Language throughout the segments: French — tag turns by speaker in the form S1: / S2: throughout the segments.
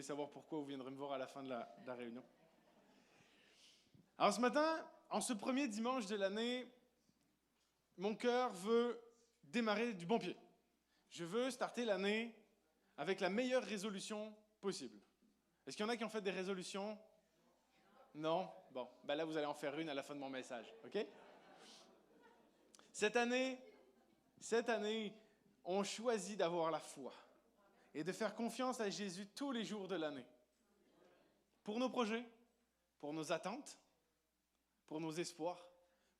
S1: voulez savoir pourquoi, vous viendrez me voir à la fin de la réunion. Alors ce matin, en ce premier dimanche de l'année, mon cœur veut démarrer du bon pied. Je veux starter l'année avec la meilleure résolution possible. Est-ce qu'il y en a qui ont fait des résolutions? Non? Bon, ben là vous allez en faire une à la fin de mon message, ok? Cette année, on choisit d'avoir la foi et de faire confiance à Jésus tous les jours de l'année. Pour nos projets, pour nos attentes, pour nos espoirs,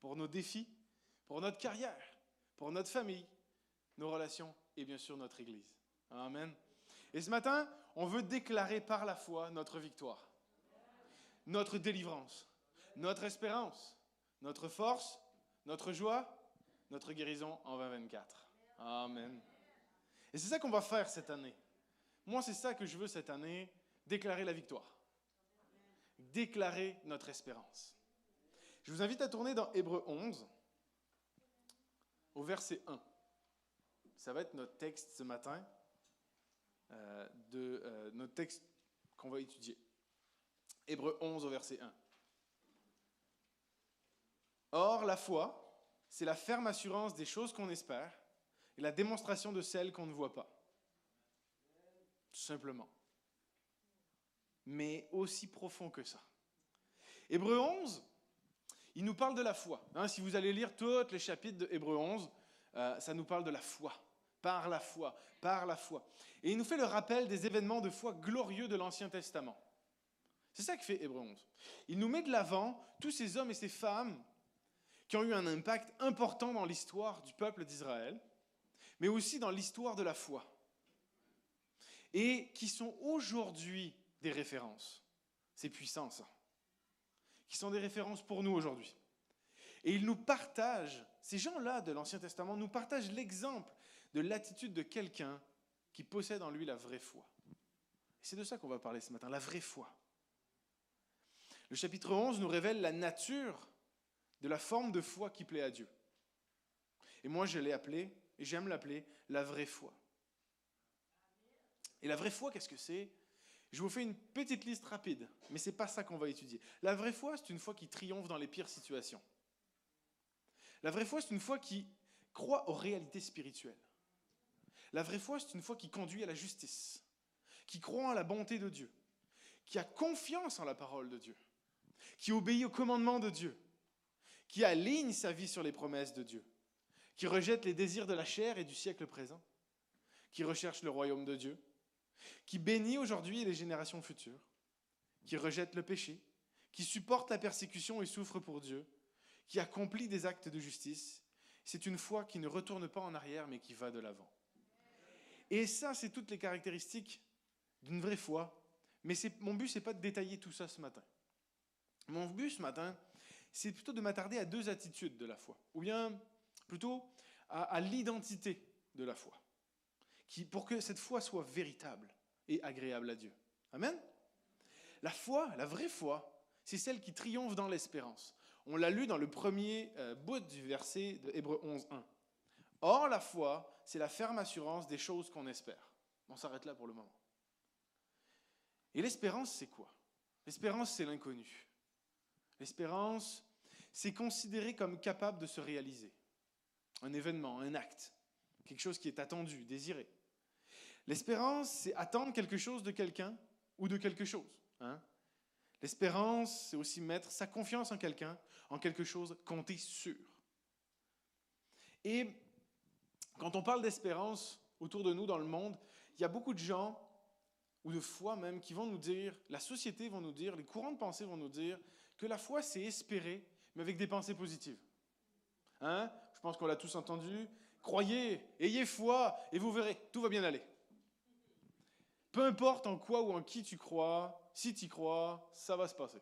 S1: pour nos défis, pour notre carrière, pour notre famille, nos relations et bien sûr notre Église. Amen. Et ce matin, on veut déclarer par la foi notre victoire, notre délivrance, notre espérance, notre force, notre joie, notre guérison en 2024. Amen. Et c'est ça qu'on va faire cette année. Moi, c'est ça que je veux cette année, déclarer la victoire. Déclarer notre espérance. Je vous invite à tourner dans Hébreux 11, au verset 1. Ça va être notre texte ce matin, notre texte qu'on va étudier. Hébreux 11 au verset 1. Or, la foi, c'est la ferme assurance des choses qu'on espère et la démonstration de celles qu'on ne voit pas. Tout simplement. Mais aussi profond que ça. Hébreux 11, il nous parle de la foi. Si vous allez lire tous les chapitres de Hébreux 11, ça nous parle de la foi. Par la foi, par la foi. Et il nous fait le rappel des événements de foi glorieux de l'Ancien Testament. C'est ça que fait Hébreux 11. Il nous met de l'avant tous ces hommes et ces femmes qui ont eu un impact important dans l'histoire du peuple d'Israël, mais aussi dans l'histoire de la foi. Et qui sont aujourd'hui des références. C'est puissant, ça. Qui sont des références pour nous aujourd'hui. Et ils nous partagent, ces gens-là de l'Ancien Testament nous partagent l'exemple de l'attitude de quelqu'un qui possède en lui la vraie foi. Et c'est de ça qu'on va parler ce matin, la vraie foi. Le chapitre 11 nous révèle la nature de la forme de foi qui plaît à Dieu. Et moi, je l'ai appelée, et j'aime l'appeler, la vraie foi. Et la vraie foi, qu'est-ce que c'est? Je vous fais une petite liste rapide, mais ce n'est pas ça qu'on va étudier. La vraie foi, c'est une foi qui triomphe dans les pires situations. La vraie foi, c'est une foi qui croit aux réalités spirituelles. La vraie foi, c'est une foi qui conduit à la justice, qui croit en la bonté de Dieu, qui a confiance en la parole de Dieu, qui obéit aux commandements de Dieu, qui aligne sa vie sur les promesses de Dieu, qui rejette les désirs de la chair et du siècle présent, qui recherche le royaume de Dieu, qui bénit aujourd'hui les générations futures, qui rejette le péché, qui supporte la persécution et souffre pour Dieu, qui accomplit des actes de justice. C'est une foi qui ne retourne pas en arrière, mais qui va de l'avant. Et ça, c'est toutes les caractéristiques d'une vraie foi. Mais mon but, ce n'est pas de détailler tout ça ce matin. Mon but ce matin, c'est plutôt de m'attarder à deux attitudes de la foi, ou bien plutôt à l'identité de la foi, pour que cette foi soit véritable et agréable à Dieu. Amen. La foi, la vraie foi, c'est celle qui triomphe dans l'espérance. On l'a lu dans le premier bout du verset de Hébreux 11, 1. Or, la foi, c'est la ferme assurance des choses qu'on espère. On s'arrête là pour le moment. Et l'espérance, c'est quoi? L'espérance, c'est l'inconnu. L'espérance, c'est considéré comme capable de se réaliser. Un événement, un acte, quelque chose qui est attendu, désiré. L'espérance, c'est attendre quelque chose de quelqu'un ou de quelque chose. L'espérance, c'est aussi mettre sa confiance en quelqu'un, en quelque chose, compter sur. Et quand on parle d'espérance autour de nous dans le monde, il y a beaucoup de gens, ou de foi même, qui vont nous dire, la société va nous dire, les courants de pensée vont nous dire que la foi, c'est espérer, mais avec des pensées positives. Je pense qu'on l'a tous entendu. Croyez, ayez foi, et vous verrez, tout va bien aller. Peu importe en quoi ou en qui tu crois, si tu y crois, ça va se passer.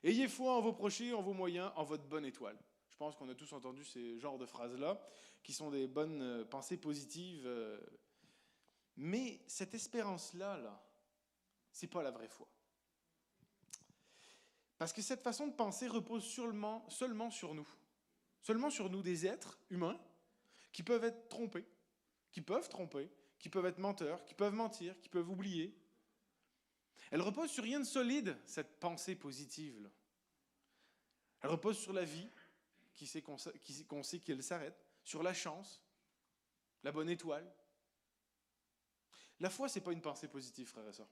S1: Ayez foi en vos prochets, en vos moyens, en votre bonne étoile. Je pense qu'on a tous entendu ces genres de phrases-là, qui sont des bonnes pensées positives. Mais cette espérance-là, c'est pas la vraie foi. Parce que cette façon de penser repose seulement sur nous. Seulement sur nous, des êtres humains qui peuvent être trompés, qui peuvent tromper, qui peuvent être menteurs, qui peuvent mentir, qui peuvent oublier. Elle repose sur rien de solide, cette pensée positive, là. Elle repose sur la vie, qu'on sait qu'elle s'arrête, sur la chance, la bonne étoile. La foi, ce n'est pas une pensée positive, frères et sœurs.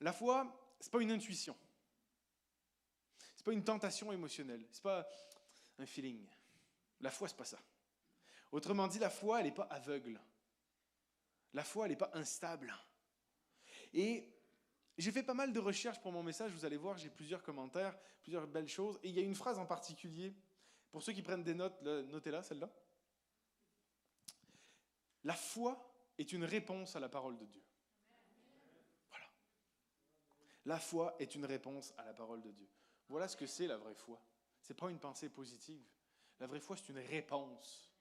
S1: La foi, ce n'est pas une intuition. Ce n'est pas une tentation émotionnelle. Ce n'est pas un feeling. La foi, ce n'est pas ça. Autrement dit, la foi, elle n'est pas aveugle. La foi, elle n'est pas instable. Et j'ai fait pas mal de recherches pour mon message, vous allez voir, j'ai plusieurs commentaires, plusieurs belles choses. Et il y a une phrase en particulier, pour ceux qui prennent des notes, notez-la, celle-là. La foi est une réponse à la parole de Dieu. Voilà. La foi est une réponse à la parole de Dieu. Voilà ce que c'est la vraie foi. Ce n'est pas une pensée positive. La vraie foi, c'est une réponse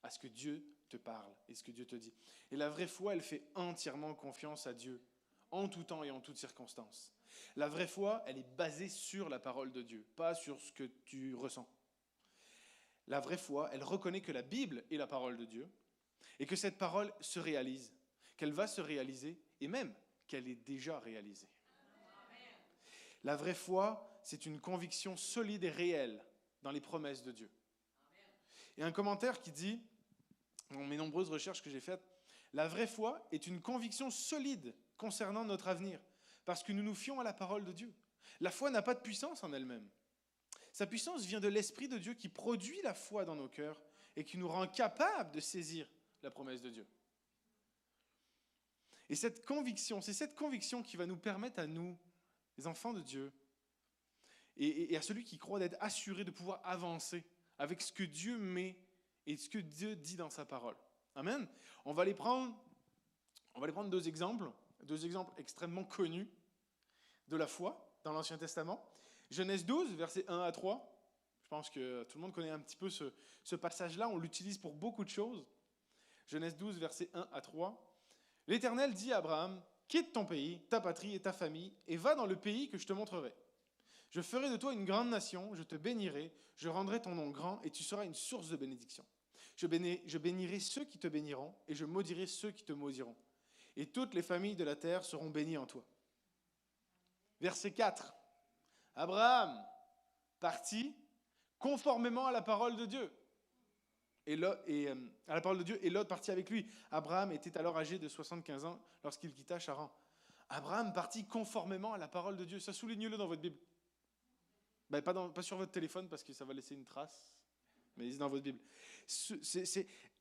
S1: à ce que Dieu te parle et ce que Dieu te dit. Et la vraie foi, elle fait entièrement confiance à Dieu, en tout temps et en toutes circonstances. La vraie foi, elle est basée sur la parole de Dieu, pas sur ce que tu ressens. La vraie foi, elle reconnaît que la Bible est la parole de Dieu et que cette parole se réalise, qu'elle va se réaliser et même qu'elle est déjà réalisée. La vraie foi, c'est une conviction solide et réelle dans les promesses de Dieu. Et un commentaire qui dit, dans mes nombreuses recherches que j'ai faites, la vraie foi est une conviction solide concernant notre avenir, parce que nous nous fions à la parole de Dieu. La foi n'a pas de puissance en elle-même. Sa puissance vient de l'Esprit de Dieu qui produit la foi dans nos cœurs et qui nous rend capables de saisir la promesse de Dieu. Et cette conviction, c'est cette conviction qui va nous permettre à nous, les enfants de Dieu, et à celui qui croit d'être assuré de pouvoir avancer avec ce que Dieu met et ce que Dieu dit dans sa parole. Amen. On va les prendre deux exemples extrêmement connus de la foi dans l'Ancien Testament. Genèse 12, versets 1 à 3. Je pense que tout le monde connaît un petit peu ce passage-là. On l'utilise pour beaucoup de choses. Genèse 12, versets 1 à 3. L'Éternel dit à Abraham, « Quitte ton pays, ta patrie et ta famille, et va dans le pays que je te montrerai. Je ferai de toi une grande nation, je te bénirai, je rendrai ton nom grand, et tu seras une source de bénédiction. Je bénirai ceux qui te béniront, et je maudirai ceux qui te maudiront. Et toutes les familles de la terre seront bénies en toi. » Verset 4. Abraham partit conformément à la parole de Dieu. À la parole de Dieu, et Lot partit avec lui. Abraham était alors âgé de 75 ans lorsqu'il quitta Charan. Abraham partit conformément à la parole de Dieu. Ça, souligne-le dans votre Bible. Ben, pas sur votre téléphone parce que ça va laisser une trace, mais dans votre Bible.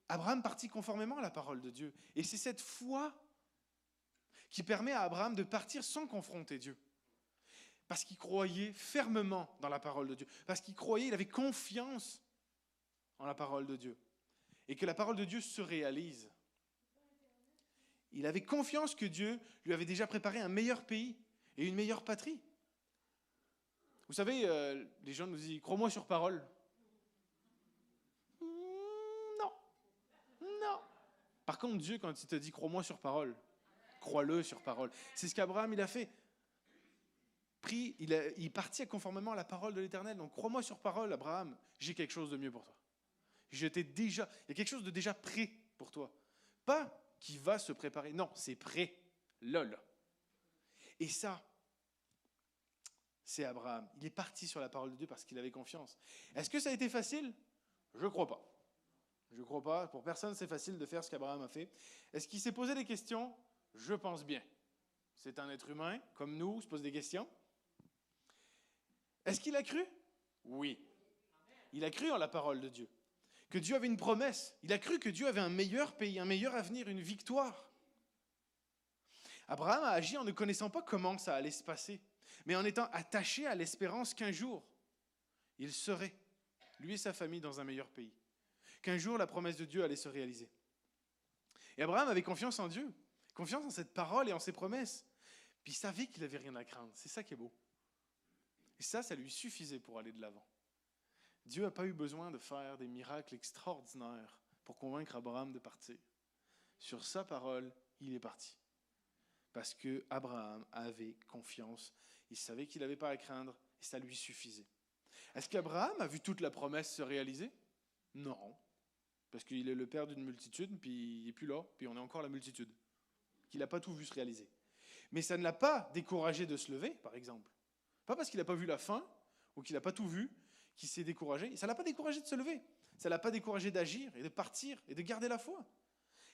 S1: Abraham partit conformément à la parole de Dieu. Et c'est cette foi qui permet à Abraham de partir sans confronter Dieu. Parce qu'il croyait fermement dans la parole de Dieu. Parce qu'il croyait, il avait confiance en la parole de Dieu. Et que la parole de Dieu se réalise. Il avait confiance que Dieu lui avait déjà préparé un meilleur pays et une meilleure patrie. Vous savez, les gens nous disent « Crois-moi sur parole ». Non. Non. Par contre, Dieu, quand il te dit « Crois-moi sur parole », crois-le sur parole. C'est ce qu'Abraham il a fait. Il partit conformément à la parole de l'Éternel. Donc, crois-moi sur parole, Abraham, j'ai quelque chose de mieux pour toi. Il y a quelque chose de déjà prêt pour toi. Pas qui va se préparer. Non, c'est prêt. Lol. Et ça, c'est Abraham. Il est parti sur la parole de Dieu parce qu'il avait confiance. Est-ce que ça a été facile? Je ne crois pas. Je ne crois pas. Pour personne, c'est facile de faire ce qu'Abraham a fait. Est-ce qu'il s'est posé des questions? Je pense bien. C'est un être humain, comme nous, se pose des questions. Est-ce qu'il a cru? Oui. Il a cru en la parole de Dieu. Que Dieu avait une promesse. Il a cru que Dieu avait un meilleur pays, un meilleur avenir, une victoire. Abraham a agi en ne connaissant pas comment ça allait se passer, mais en étant attaché à l'espérance qu'un jour, il serait, lui et sa famille, dans un meilleur pays. Qu'un jour, la promesse de Dieu allait se réaliser. Et Abraham avait confiance en Dieu, confiance en cette parole et en ses promesses. Puis il savait qu'il n'avait rien à craindre. C'est ça qui est beau. Et ça lui suffisait pour aller de l'avant. Dieu n'a pas eu besoin de faire des miracles extraordinaires pour convaincre Abraham de partir. Sur sa parole, il est parti. Parce que Abraham avait confiance. Il savait qu'il n'avait pas à craindre et ça lui suffisait. Est-ce qu'Abraham a vu toute la promesse se réaliser? Non. parce qu'il est le père d'une multitude, puis il n'est plus là, puis on est encore la multitude, qu'il n'a pas tout vu se réaliser. Mais ça ne l'a pas découragé de se lever, par exemple. Pas parce qu'il n'a pas vu la fin, ou qu'il n'a pas tout vu, qu'il s'est découragé. Ça ne l'a pas découragé de se lever. Ça ne l'a pas découragé d'agir et de partir et de garder la foi.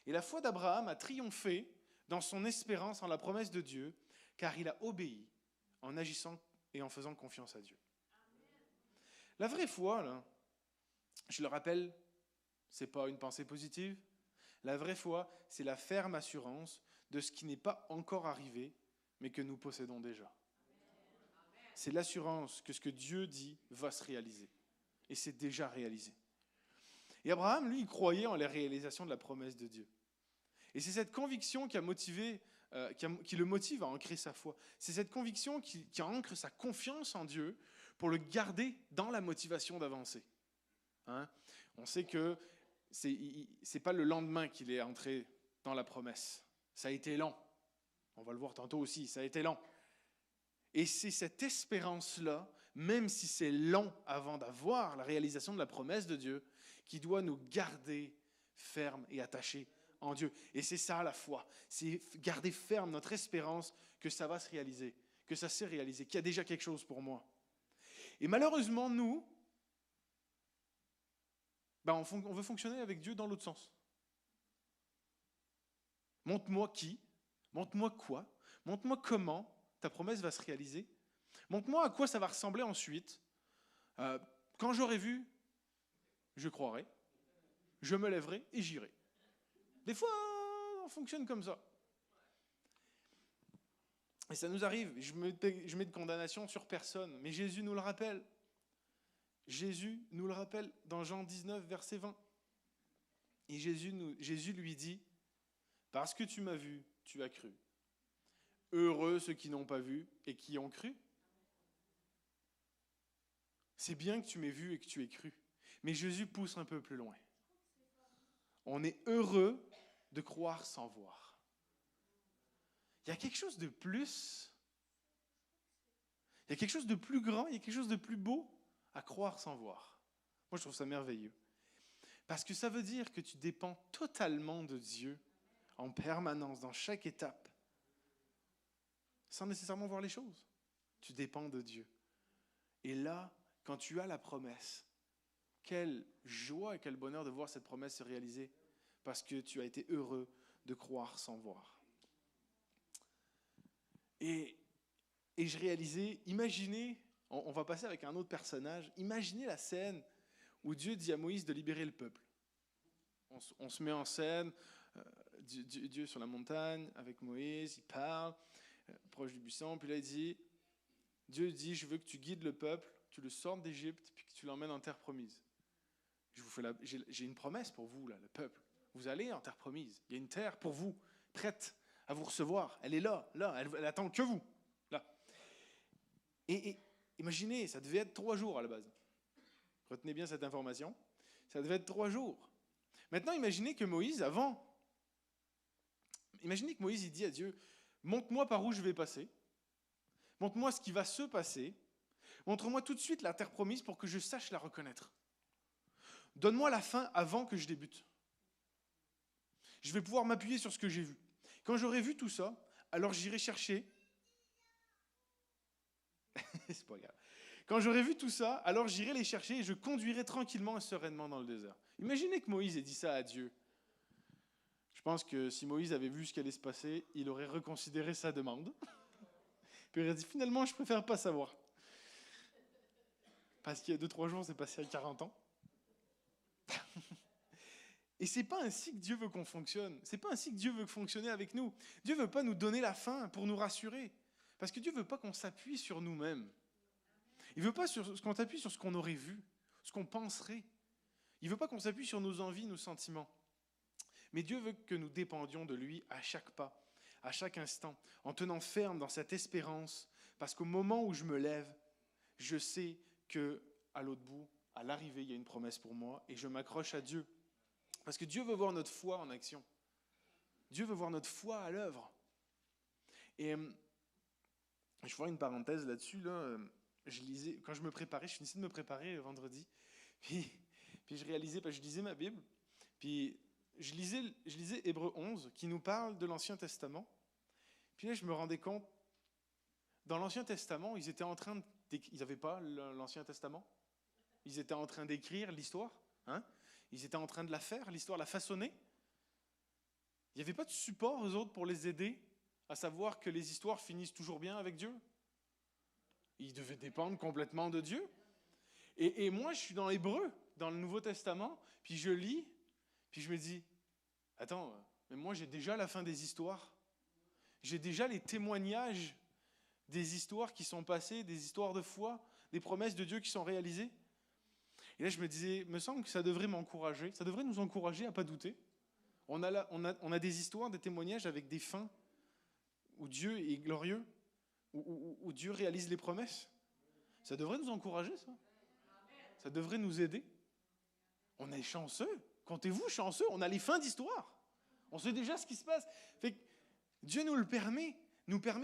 S1: Et la foi d'Abraham a triomphé dans son espérance en la promesse de Dieu, car il a obéi en agissant et en faisant confiance à Dieu. La vraie foi, là, je le rappelle, ce n'est pas une pensée positive. La vraie foi, c'est la ferme assurance de ce qui n'est pas encore arrivé, mais que nous possédons déjà. C'est l'assurance que ce que Dieu dit va se réaliser. Et c'est déjà réalisé. Et Abraham, lui, il croyait en la réalisation de la promesse de Dieu. Et c'est cette conviction qui le motive à ancrer sa foi. C'est cette conviction qui ancre sa confiance en Dieu pour le garder dans la motivation d'avancer. Hein? On sait que c'est pas le lendemain qu'il est entré dans la promesse. Ça a été lent. On va le voir tantôt aussi, ça a été lent. Et c'est cette espérance-là, même si c'est long avant d'avoir la réalisation de la promesse de Dieu, qui doit nous garder fermes et attachés en Dieu. Et c'est ça la foi, c'est garder ferme notre espérance que ça va se réaliser, que ça s'est réalisé, qu'il y a déjà quelque chose pour moi. Et malheureusement, nous, on veut fonctionner avec Dieu dans l'autre sens. Montre-moi qui, montre-moi quoi, montre-moi comment ta promesse va se réaliser. Montre-moi à quoi ça va ressembler ensuite. Quand j'aurai vu, je croirai, je me lèverai et j'irai. Des fois, on fonctionne comme ça. Et ça nous arrive, je mets de condamnation sur personne, mais Jésus nous le rappelle. Jésus nous le rappelle dans Jean 19, verset 20. Et Jésus lui dit, « Parce que tu m'as vu, tu as cru. Heureux ceux qui n'ont pas vu et qui ont cru. » C'est bien que tu m'aies vu et que tu aies cru. Mais Jésus pousse un peu plus loin. On est heureux de croire sans voir. Il y a quelque chose de plus. Il y a quelque chose de plus grand, il y a quelque chose de plus beau à croire sans voir. Moi, je trouve ça merveilleux. Parce que ça veut dire que tu dépends totalement de Dieu en permanence, dans chaque étape, sans nécessairement voir les choses. Tu dépends de Dieu. Et là, quand tu as la promesse, quelle joie et quel bonheur de voir cette promesse se réaliser parce que tu as été heureux de croire sans voir. Et je réalisais, imaginez, on va passer avec un autre personnage, imaginez la scène où Dieu dit à Moïse de libérer le peuple. On se met en scène, Dieu sur la montagne avec Moïse, il parle, proche du buisson, puis là Dieu dit, je veux que tu guides le peuple, tu le sortes d'Égypte, puis que tu l'emmènes en terre promise. J'ai une promesse pour vous, là, le peuple. Vous allez en terre promise. Il y a une terre pour vous, prête à vous recevoir. Elle est là, elle attend que vous. Là. Et imaginez, ça devait être 3 jours à la base. Retenez bien cette information. Ça devait être 3 jours. Maintenant, imaginez que Moïse, il dit à Dieu, montre-moi par où je vais passer. Montre-moi ce qui va se passer. Montre-moi tout de suite la terre promise pour que je sache la reconnaître. Donne-moi la fin avant que je débute. Je vais pouvoir m'appuyer sur ce que j'ai vu. Quand j'aurai vu tout ça, alors j'irai chercher. C'est pas grave. Quand j'aurai vu tout ça, alors j'irai les chercher et je conduirai tranquillement et sereinement dans le désert. Imaginez que Moïse ait dit ça à Dieu. Je pense que si Moïse avait vu ce qui allait se passer, il aurait reconsidéré sa demande. Puis il aurait dit, finalement, je préfère pas savoir. Parce qu'il y a 2-3 jours, c'est passé à 40 ans. Et c'est pas ainsi que Dieu veut qu'on fonctionne. C'est pas ainsi que Dieu veut fonctionner avec nous. Dieu veut pas nous donner la fin pour nous rassurer. Parce que Dieu veut pas qu'on s'appuie sur nous-mêmes. Il veut pas qu'on s'appuie sur ce qu'on aurait vu, ce qu'on penserait. Il veut pas qu'on s'appuie sur nos envies, nos sentiments. Mais Dieu veut que nous dépendions de lui à chaque pas, à chaque instant, en tenant ferme dans cette espérance. Parce qu'au moment où je me lève, je sais qu'à l'autre bout, à l'arrivée, il y a une promesse pour moi et je m'accroche à Dieu. Parce que Dieu veut voir notre foi en action. Dieu veut voir notre foi à l'œuvre. Et je ferai une parenthèse là-dessus. Là, je lisais, quand je finissais de me préparer vendredi, puis je réalisais, parce que je lisais ma Bible, Puis je lisais Hébreux 11 qui nous parle de l'Ancien Testament. Puis là, je me rendais compte, dans l'Ancien Testament, ils n'avaient pas l'Ancien Testament. Ils étaient en train d'écrire l'histoire. Hein? Ils étaient en train de la faire, l'histoire, la façonner. Il n'y avait pas de support, eux autres, pour les aider à savoir que les histoires finissent toujours bien avec Dieu. Ils devaient dépendre complètement de Dieu. Et moi, je suis dans l'Hébreu, dans le Nouveau Testament, puis je lis, puis je me dis, attends, mais moi j'ai déjà la fin des histoires. J'ai déjà les témoignages des histoires qui sont passées, des histoires de foi, des promesses de Dieu qui sont réalisées. Et là, je me disais, me semble que ça devrait m'encourager, ça devrait nous encourager à ne pas douter. On a des histoires, des témoignages avec des fins où Dieu est glorieux, où Dieu réalise les promesses. Ça devrait nous encourager, ça. Ça devrait nous aider. On est chanceux. Comptez-vous chanceux, on a les fins d'histoire. On sait déjà ce qui se passe. Fait que Dieu nous le permet.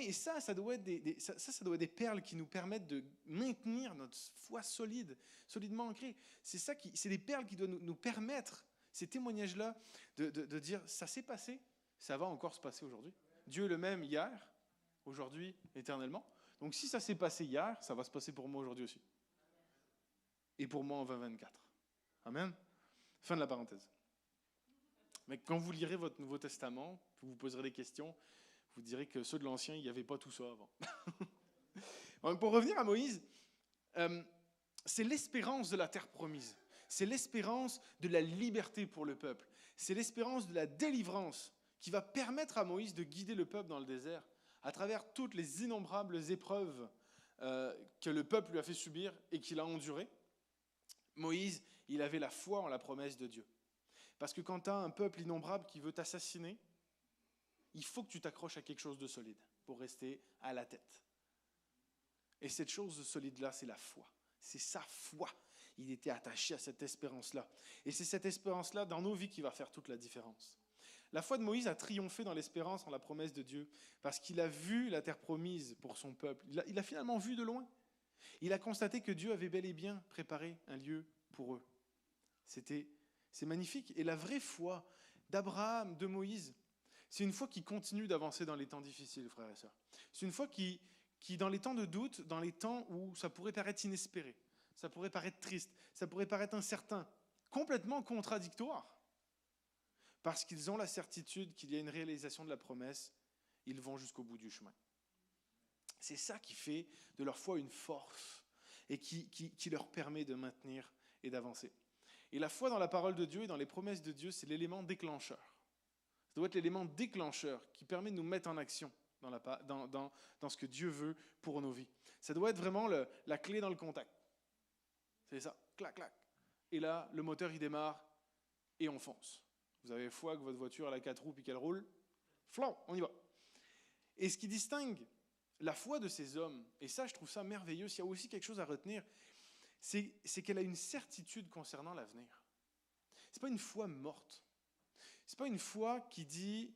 S1: Et ça doit être ça doit être des perles qui nous permettent de maintenir notre foi solidement ancrée. C'est des perles qui doivent nous permettre, ces témoignages-là, de dire, ça s'est passé, ça va encore se passer aujourd'hui. Dieu est le même hier, aujourd'hui, éternellement. Donc si ça s'est passé hier, ça va se passer pour moi aujourd'hui aussi. Et pour moi en 2024. Amen. Fin de la parenthèse. Mais quand vous lirez votre Nouveau Testament, vous vous poserez des questions, vous direz que ceux de l'Ancien, il n'y avait pas tout ça avant. Donc pour revenir à Moïse, c'est l'espérance de la terre promise. C'est l'espérance de la liberté pour le peuple. C'est l'espérance de la délivrance qui va permettre à Moïse de guider le peuple dans le désert à travers toutes les innombrables épreuves que le peuple lui a fait subir et qu'il a endurées. Moïse, il avait la foi en la promesse de Dieu. Parce que quand tu as un peuple innombrable qui veut t'assassiner, il faut que tu t'accroches à quelque chose de solide pour rester à la tête. Et cette chose de solide-là, c'est la foi. C'est sa foi. Il était attaché à cette espérance-là. Et c'est cette espérance-là dans nos vies qui va faire toute la différence. La foi de Moïse a triomphé dans l'espérance en la promesse de Dieu parce qu'il a vu la terre promise pour son peuple. Il a finalement vu de loin. Il a constaté que Dieu avait bel et bien préparé un lieu pour eux. C'est magnifique. Et la vraie foi d'Abraham, de Moïse, c'est une foi qui continue d'avancer dans les temps difficiles, frères et sœurs. C'est une foi qui, dans les temps de doute, dans les temps où ça pourrait paraître inespéré, ça pourrait paraître triste, ça pourrait paraître incertain, complètement contradictoire, parce qu'ils ont la certitude qu'il y a une réalisation de la promesse, ils vont jusqu'au bout du chemin. C'est ça qui fait de leur foi une force et qui leur permet de maintenir et d'avancer. Et la foi dans la parole de Dieu et dans les promesses de Dieu, c'est l'élément déclencheur. Ça doit être l'élément déclencheur qui permet de nous mettre en action dans ce que Dieu veut pour nos vies. Ça doit être vraiment la clé dans le contact. C'est ça, clac, clac. Et là, le moteur, il démarre et on fonce. Vous avez foi que votre voiture, elle a 4 roues puis qu'elle roule. Flan, on y va. Et ce qui distingue la foi de ces hommes, et ça, je trouve ça merveilleux, s'il y a aussi quelque chose à retenir, c'est qu'elle a une certitude concernant l'avenir. Ce n'est pas une foi morte. Ce n'est pas une foi qui dit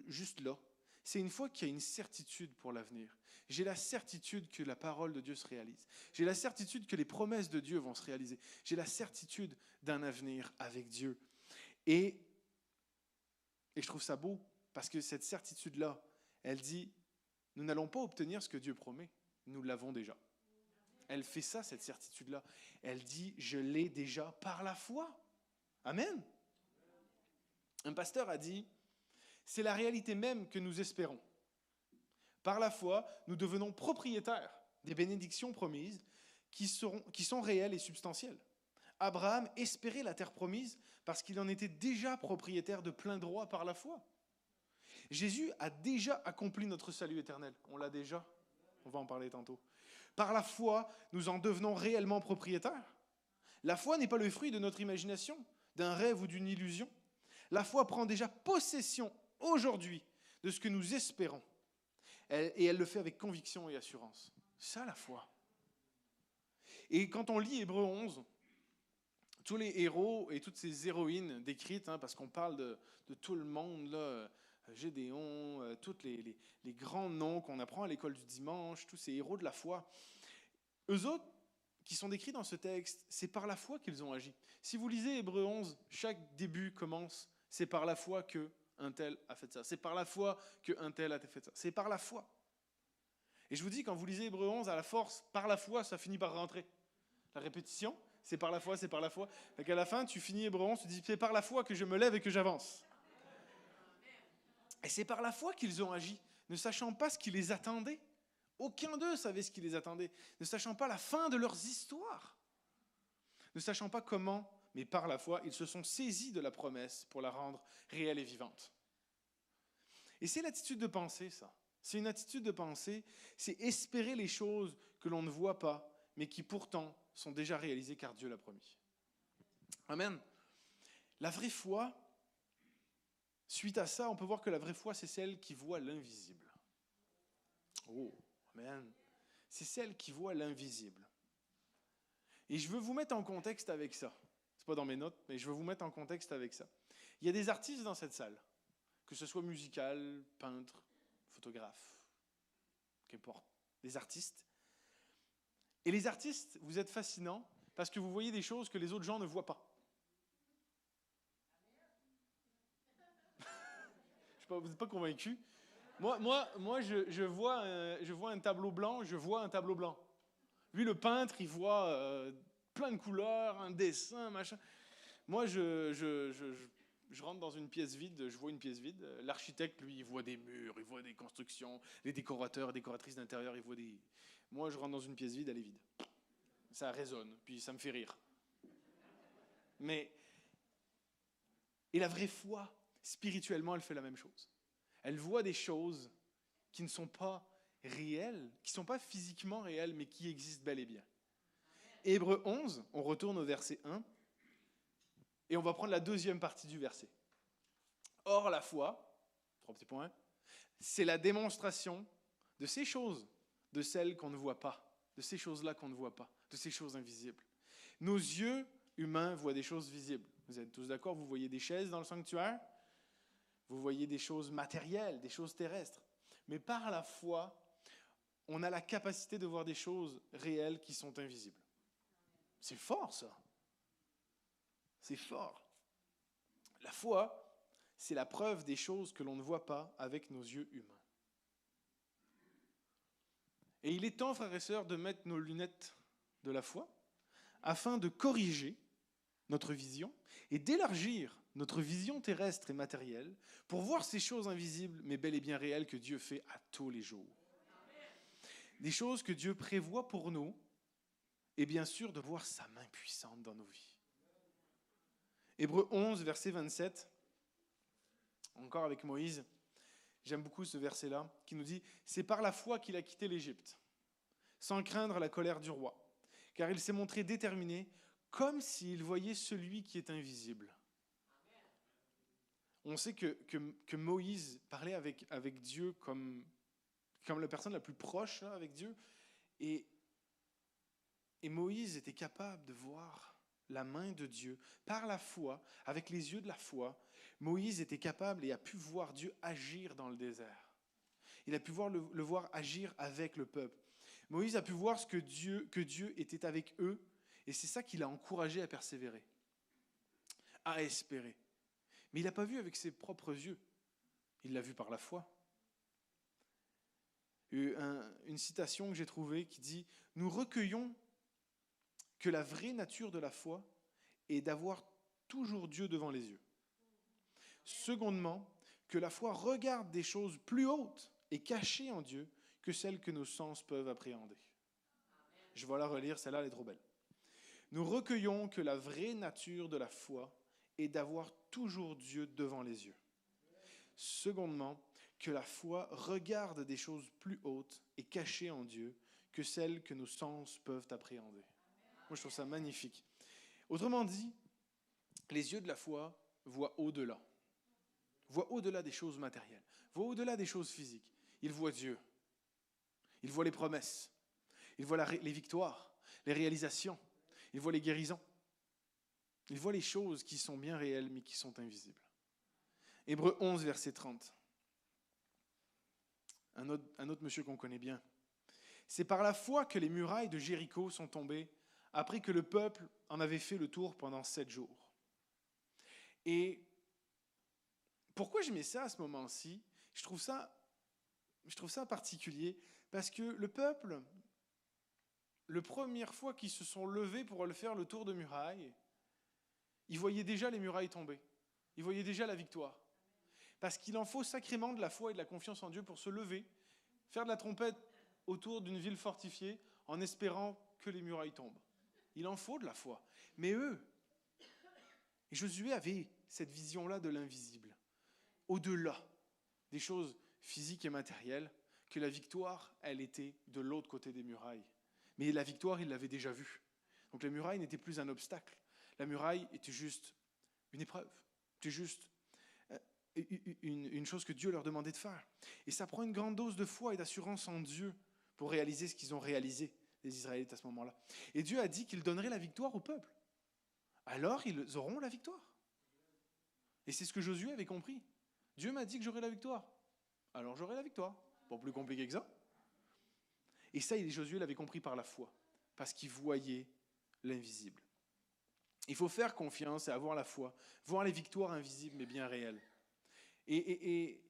S1: juste là. C'est une foi qui a une certitude pour l'avenir. J'ai la certitude que la parole de Dieu se réalise. J'ai la certitude que les promesses de Dieu vont se réaliser. J'ai la certitude d'un avenir avec Dieu. Et je trouve ça beau, parce que cette certitude-là, elle dit, nous n'allons pas obtenir ce que Dieu promet, nous l'avons déjà. Elle fait ça, cette certitude-là. Elle dit, je l'ai déjà par la foi. Amen. Un pasteur a dit, c'est la réalité même que nous espérons. Par la foi, nous devenons propriétaires des bénédictions promises qui sont réelles et substantielles. Abraham espérait la terre promise parce qu'il en était déjà propriétaire de plein droit par la foi. Jésus a déjà accompli notre salut éternel. On l'a déjà. On va en parler tantôt. Par la foi, nous en devenons réellement propriétaires. La foi n'est pas le fruit de notre imagination, d'un rêve ou d'une illusion. La foi prend déjà possession aujourd'hui de ce que nous espérons. Et elle le fait avec conviction et assurance. C'est ça la foi. Et quand on lit Hébreux 11, tous les héros et toutes ces héroïnes décrites, parce qu'on parle de tout le monde, là, Gédéon, tous les grands noms qu'on apprend à l'école du dimanche, tous ces héros de la foi, eux autres, qui sont décrits dans ce texte, c'est par la foi qu'ils ont agi. Si vous lisez Hébreux 11, chaque début commence, c'est par la foi que un tel a fait ça. C'est par la foi que un tel a fait ça. C'est par la foi. Et je vous dis, quand vous lisez Hébreux 11, à la force, par la foi, ça finit par rentrer. La répétition, c'est par la foi, c'est par la foi. Fait qu'à la fin, tu finis Hébreux 11, tu dis, c'est par la foi que je me lève et que j'avance. Et c'est par la foi qu'ils ont agi, ne sachant pas ce qui les attendait. Aucun d'eux savait ce qui les attendait, ne sachant pas la fin de leurs histoires. Ne sachant pas comment, mais par la foi, ils se sont saisis de la promesse pour la rendre réelle et vivante. Et c'est l'attitude de pensée, ça. C'est une attitude de pensée, c'est espérer les choses que l'on ne voit pas, mais qui pourtant sont déjà réalisées car Dieu l'a promis. Amen. La vraie foi, suite à ça, on peut voir que la vraie foi, c'est celle qui voit l'invisible. Oh, amen. C'est celle qui voit l'invisible. Et je veux vous mettre en contexte avec ça. C'est pas dans mes notes, mais je veux vous mettre en contexte avec ça. Il y a des artistes dans cette salle, que ce soit musical, peintre, photographe, qu'importe, des artistes. Et les artistes, vous êtes fascinants parce que vous voyez des choses que les autres gens ne voient pas. Vous n'êtes pas convaincus? Moi je vois un tableau blanc, je vois un tableau blanc. Lui, le peintre, il voit plein de couleurs, un dessin, machin. Moi, je rentre dans une pièce vide, je vois une pièce vide. L'architecte, lui, il voit des murs, il voit des constructions. Les décorateurs et décoratrices d'intérieur, ils voient des... Moi, je rentre dans une pièce vide, elle est vide. Ça résonne, puis ça me fait rire. Mais... Et la vraie foi, spirituellement, elle fait la même chose. Elle voit des choses qui ne sont pas réelles, qui ne sont pas physiquement réelles, mais qui existent bel et bien. Hébreux 11, on retourne au verset 1, et on va prendre la deuxième partie du verset. Or, la foi, 3 petits points, c'est la démonstration de ces choses, de celles qu'on ne voit pas, de ces choses-là qu'on ne voit pas, de ces choses invisibles. Nos yeux humains voient des choses visibles. Vous êtes tous d'accord? Vous voyez des chaises dans le sanctuaire? Vous voyez des choses matérielles, des choses terrestres. Mais par la foi, on a la capacité de voir des choses réelles qui sont invisibles. C'est fort, ça. C'est fort. La foi, c'est la preuve des choses que l'on ne voit pas avec nos yeux humains. Et il est temps, frères et sœurs, de mettre nos lunettes de la foi afin de corriger notre vision et d'élargir notre vision terrestre et matérielle pour voir ces choses invisibles, mais bel et bien réelles que Dieu fait à tous les jours. Des choses que Dieu prévoit pour nous et bien sûr de voir sa main puissante dans nos vies. Hébreux 11, verset 27, encore avec Moïse, j'aime beaucoup ce verset-là, qui nous dit « C'est par la foi qu'il a quitté l'Égypte, sans craindre la colère du roi, car il s'est montré déterminé comme s'il voyait celui qui est invisible. » On sait que Moïse parlait avec Dieu comme la personne la plus proche là, avec Dieu. Et Moïse était capable de voir la main de Dieu par la foi, avec les yeux de la foi. Moïse était capable et a pu voir Dieu agir dans le désert. Il a pu voir le voir agir avec le peuple. Moïse a pu voir que Dieu était avec eux. Et c'est ça qui l'a encouragé à persévérer, à espérer. Mais il n'a pas vu avec ses propres yeux. Il l'a vu par la foi. Une citation que j'ai trouvée qui dit « Nous recueillons que la vraie nature de la foi est d'avoir toujours Dieu devant les yeux. Secondement, que la foi regarde des choses plus hautes et cachées en Dieu que celles que nos sens peuvent appréhender. » Je vais la relire, celle-là elle est trop belle. Nous recueillons que la vraie nature de la foi est d'avoir toujours Dieu devant les yeux. Secondement, que la foi regarde des choses plus hautes et cachées en Dieu que celles que nos sens peuvent appréhender. Moi, je trouve ça magnifique. Autrement dit, les yeux de la foi voient au-delà. Voient au-delà des choses matérielles. Voient au-delà des choses physiques. Ils voient Dieu. Ils voient les promesses. Ils voient les victoires, les réalisations. Ils voient les guérisons. Ils voient les choses qui sont bien réelles, mais qui sont invisibles. Hébreux 11, verset 30. Un autre monsieur qu'on connaît bien. C'est par la foi que les murailles de Jéricho sont tombées après que le peuple en avait fait le tour pendant 7 jours. Et pourquoi je mets ça à ce moment-ci? Je trouve ça particulier, parce que le peuple, la première fois qu'ils se sont levés pour le faire le tour de muraille, ils voyaient déjà les murailles tomber. Ils voyaient déjà la victoire. Parce qu'il en faut sacrément de la foi et de la confiance en Dieu pour se lever, faire de la trompette autour d'une ville fortifiée en espérant que les murailles tombent. Il en faut de la foi. Mais eux, et Josué avait cette vision-là de l'invisible, au-delà des choses physiques et matérielles, que la victoire, elle était de l'autre côté des murailles. Mais la victoire, il l'avait déjà vue. Donc la muraille n'était plus un obstacle. La muraille était juste une épreuve. C'était juste une chose que Dieu leur demandait de faire. Et ça prend une grande dose de foi et d'assurance en Dieu pour réaliser ce qu'ils ont réalisé, les Israélites, à ce moment-là. Et Dieu a dit qu'il donnerait la victoire au peuple. Alors ils auront la victoire. Et c'est ce que Josué avait compris. Dieu m'a dit que j'aurais la victoire. Alors j'aurai la victoire. Pas plus compliqué que ça. Et ça, Josué l'avait compris par la foi, parce qu'il voyait l'invisible. Il faut faire confiance et avoir la foi, voir les victoires invisibles mais bien réelles. Et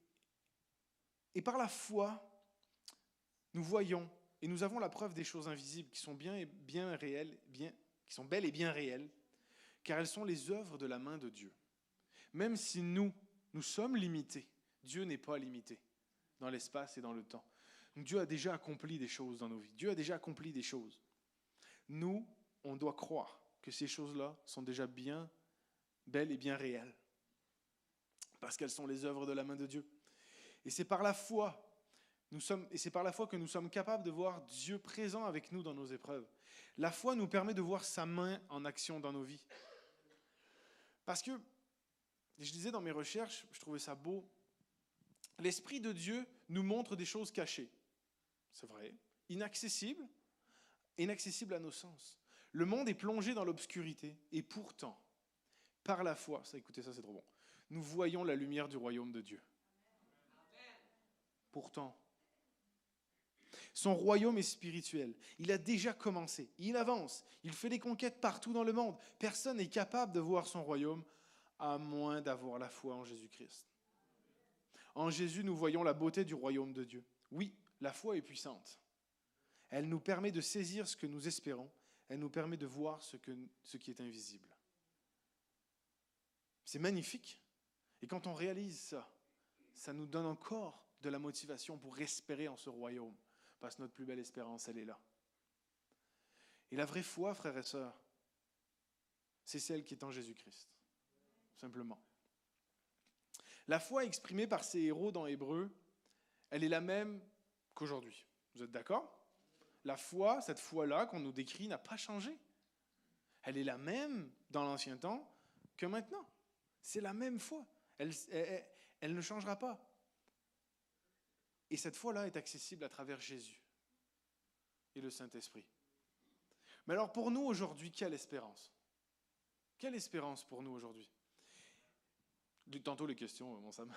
S1: par la foi, nous voyons et nous avons la preuve des choses invisibles qui sont bien réelles, qui sont belles et bien réelles, car elles sont les œuvres de la main de Dieu. Même si nous sommes limités, Dieu n'est pas limité dans l'espace et dans le temps. Donc Dieu a déjà accompli des choses dans nos vies. Dieu a déjà accompli des choses. Nous, on doit croire que ces choses-là sont déjà bien belles et bien réelles, parce qu'elles sont les œuvres de la main de Dieu. Et c'est par la foi, que nous sommes capables de voir Dieu présent avec nous dans nos épreuves. La foi nous permet de voir sa main en action dans nos vies. Parce que, je disais dans mes recherches, je trouvais ça beau, l'Esprit de Dieu nous montre des choses cachées. C'est vrai, inaccessibles à nos sens. Le monde est plongé dans l'obscurité, et pourtant, par la foi, écoutez ça c'est trop bon, nous voyons la lumière du royaume de Dieu. Pourtant, son royaume est spirituel. Il a déjà commencé. Il avance. Il fait des conquêtes partout dans le monde. Personne n'est capable de voir son royaume à moins d'avoir la foi en Jésus-Christ. En Jésus, nous voyons la beauté du royaume de Dieu. Oui, la foi est puissante. Elle nous permet de saisir ce que nous espérons. Elle nous permet de voir ce qui est invisible. C'est magnifique. Et quand on réalise ça, ça nous donne encore de la motivation pour espérer en ce royaume. Parce que notre plus belle espérance, elle est là. Et la vraie foi, frères et sœurs, c'est celle qui est en Jésus-Christ. Simplement. La foi exprimée par ces héros dans Hébreux, elle est la même qu'aujourd'hui. Vous êtes d'accord? La foi, cette foi-là qu'on nous décrit, n'a pas changé. Elle est la même dans l'ancien temps que maintenant. C'est la même foi. Elle ne changera pas. Et cette foi-là est accessible à travers Jésus et le Saint-Esprit. Mais alors pour nous aujourd'hui, quelle espérance? Quelle espérance pour nous aujourd'hui? Tantôt les questions, mon Sam.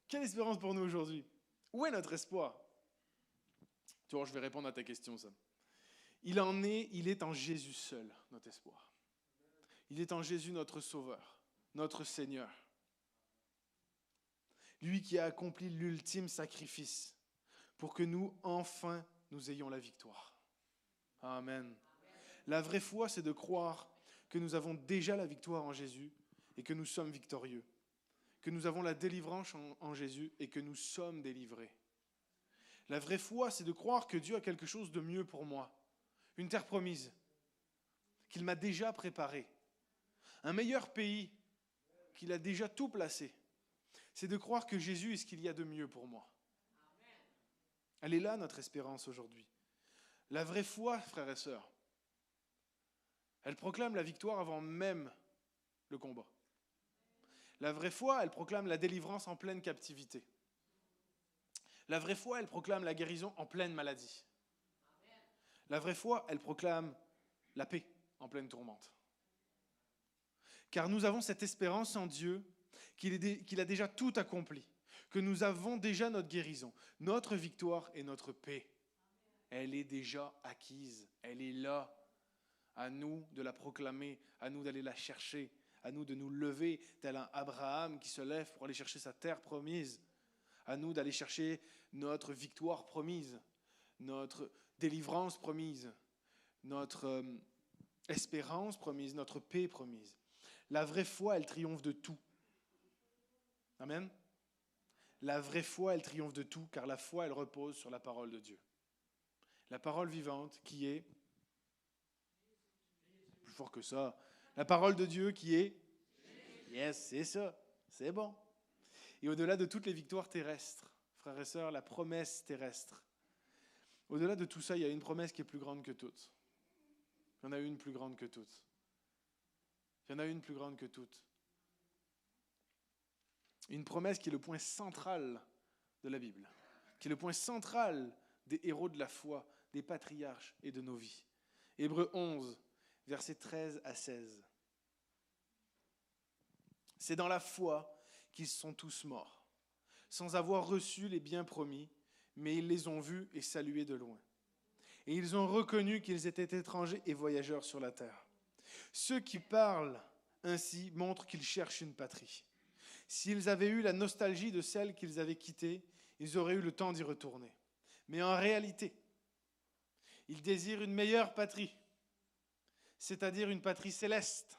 S1: Quelle espérance pour nous aujourd'hui? Où est notre espoir? Tu vois, je vais répondre à ta question, Sam. Il est en Jésus seul, notre espoir. Il est en Jésus notre Sauveur, notre Seigneur. Lui qui a accompli l'ultime sacrifice pour que nous, enfin, nous ayons la victoire. Amen. La vraie foi, c'est de croire que nous avons déjà la victoire en Jésus et que nous sommes victorieux. Que nous avons la délivrance en Jésus et que nous sommes délivrés. La vraie foi, c'est de croire que Dieu a quelque chose de mieux pour moi. Une terre promise, qu'il m'a déjà préparée. Un meilleur pays, qu'il a déjà tout placé. C'est de croire que Jésus est ce qu'il y a de mieux pour moi. Elle est là, notre espérance aujourd'hui. La vraie foi, frères et sœurs, elle proclame la victoire avant même le combat. La vraie foi, elle proclame la délivrance en pleine captivité. La vraie foi, elle proclame la guérison en pleine maladie. La vraie foi, elle proclame la paix en pleine tourmente. Car nous avons cette espérance en Dieu qu'il a déjà tout accompli, que nous avons déjà notre guérison, notre victoire et notre paix. elle est déjà acquise. Elle est là. À nous de la proclamer, à nous d'aller la chercher, à nous de nous lever tel un Abraham qui se lève pour aller chercher sa terre promise, à nous d'aller chercher notre victoire promise, notre délivrance promise, notre espérance promise, notre paix promise. La vraie foi, elle triomphe de tout. Amen. La vraie foi, elle triomphe de tout, car la foi, elle repose sur la parole de Dieu. La parole vivante qui est, plus fort que ça, la parole de Dieu qui est, yes, c'est ça, c'est bon. Et au-delà de toutes les victoires terrestres, frères et sœurs, la promesse terrestre, au-delà de tout ça, il y a une promesse qui est plus grande que toutes. Il y en a une plus grande que toutes. Il y en a une plus grande que toutes. Une promesse qui est le point central de la Bible, qui est le point central des héros de la foi, des patriarches et de nos vies. Hébreux 11, versets 13 à 16. C'est dans la foi qu'ils sont tous morts, sans avoir reçu les biens promis, mais ils les ont vus et salués de loin. Et ils ont reconnu qu'ils étaient étrangers et voyageurs sur la terre. Ceux qui parlent ainsi montrent qu'ils cherchent une patrie. S'ils avaient eu la nostalgie de celle qu'ils avaient quittée, ils auraient eu le temps d'y retourner. Mais en réalité, ils désirent une meilleure patrie, c'est-à-dire une patrie céleste.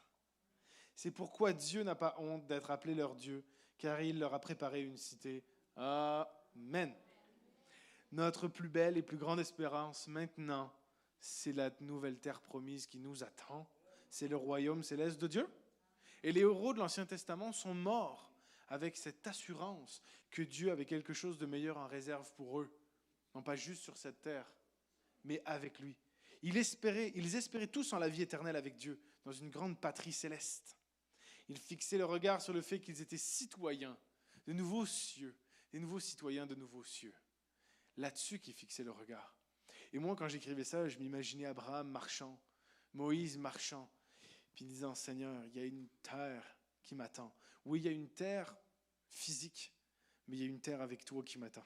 S1: C'est pourquoi Dieu n'a pas honte d'être appelé leur Dieu, car il leur a préparé une cité. Amen. Notre plus belle et plus grande espérance maintenant, c'est la nouvelle terre promise qui nous attend. C'est le royaume céleste de Dieu. Et les héros de l'Ancien Testament sont morts avec cette assurance que Dieu avait quelque chose de meilleur en réserve pour eux. Non pas juste sur cette terre, mais avec lui. Ils espéraient tous en la vie éternelle avec Dieu, dans une grande patrie céleste. Ils fixaient le regard sur le fait qu'ils étaient citoyens de nouveaux cieux, des nouveaux citoyens de nouveaux cieux. Là-dessus qu'ils fixaient le regard. Et moi, quand j'écrivais ça, je m'imaginais Abraham marchant, Moïse marchant, puis disant, Seigneur, il y a une terre qui m'attend. Oui, il y a une terre physique, mais il y a une terre avec toi qui m'attend.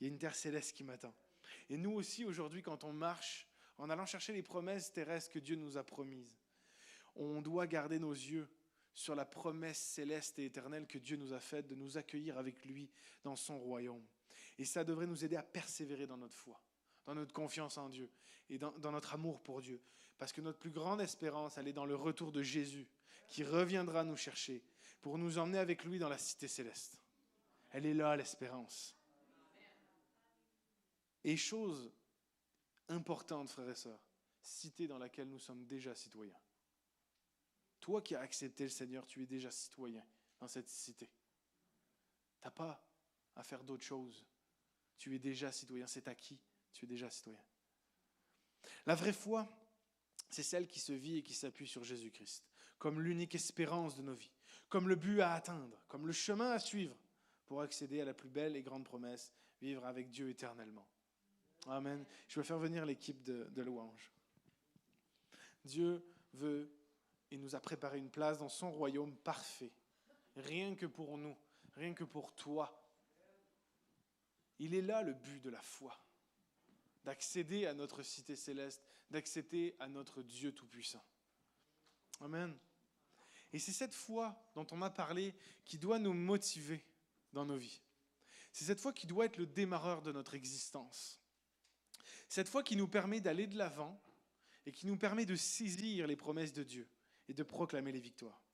S1: Il y a une terre céleste qui m'attend. Et nous aussi, aujourd'hui, quand on marche, en allant chercher les promesses terrestres que Dieu nous a promises, on doit garder nos yeux sur la promesse céleste et éternelle que Dieu nous a faite de nous accueillir avec lui dans son royaume. Et ça devrait nous aider à persévérer dans notre foi, dans notre confiance en Dieu et dans notre amour pour Dieu. Parce que notre plus grande espérance, elle est dans le retour de Jésus, qui reviendra nous chercher pour nous emmener avec lui dans la cité céleste. Elle est là, l'espérance. Et chose importante, frères et sœurs, cité dans laquelle nous sommes déjà citoyens. Toi qui as accepté le Seigneur, tu es déjà citoyen dans cette cité. Tu n'as pas à faire d'autres choses. Tu es déjà citoyen, c'est acquis, tu es déjà citoyen. La vraie foi, c'est celle qui se vit et qui s'appuie sur Jésus-Christ, comme l'unique espérance de nos vies, comme le but à atteindre, comme le chemin à suivre pour accéder à la plus belle et grande promesse, vivre avec Dieu éternellement. Amen. Je vais faire venir l'équipe de louange. Dieu veut et nous a préparé une place dans son royaume parfait, rien que pour nous, rien que pour toi. Il est là le but de la foi, d'accéder à notre cité céleste, d'accéder à notre Dieu tout-puissant. Amen. Et c'est cette foi dont on m'a parlé qui doit nous motiver dans nos vies. C'est cette foi qui doit être le démarreur de notre existence. Cette foi qui nous permet d'aller de l'avant et qui nous permet de saisir les promesses de Dieu et de proclamer les victoires.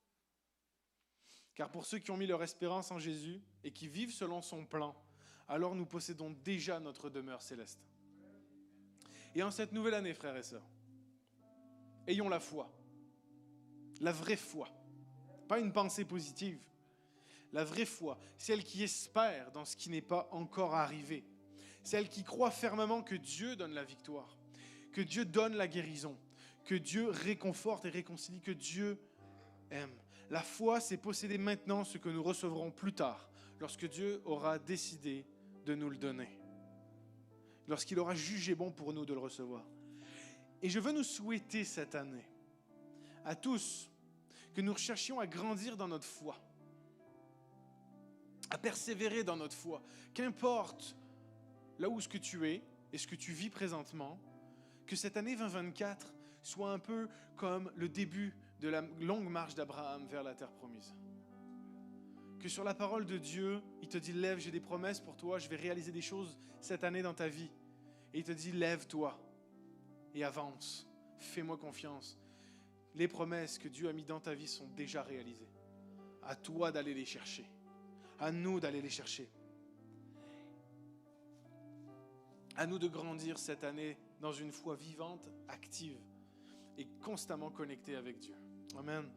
S1: Car pour ceux qui ont mis leur espérance en Jésus et qui vivent selon son plan, alors nous possédons déjà notre demeure céleste. Et en cette nouvelle année, frères et sœurs, ayons la foi, la vraie foi, pas une pensée positive, la vraie foi, celle qui espère dans ce qui n'est pas encore arrivé, celle qui croit fermement que Dieu donne la victoire, que Dieu donne la guérison, que Dieu réconforte et réconcilie, que Dieu aime. La foi, c'est posséder maintenant ce que nous recevrons plus tard, lorsque Dieu aura décidé de nous le donner, lorsqu'il aura jugé bon pour nous de le recevoir. Et je veux nous souhaiter cette année, à tous, que nous recherchions à grandir dans notre foi, à persévérer dans notre foi, qu'importe là où ce que tu es et ce que tu vis présentement, que cette année 2024 soit un peu comme le début de la longue marche d'Abraham vers la terre promise. Que sur la parole de Dieu, il te dit, lève, j'ai des promesses pour toi, je vais réaliser des choses cette année dans ta vie. Et il te dit, lève-toi et avance, fais-moi confiance. Les promesses que Dieu a mises dans ta vie sont déjà réalisées. À toi d'aller les chercher. À nous d'aller les chercher. À nous de grandir cette année dans une foi vivante, active et constamment connectée avec Dieu. Amen.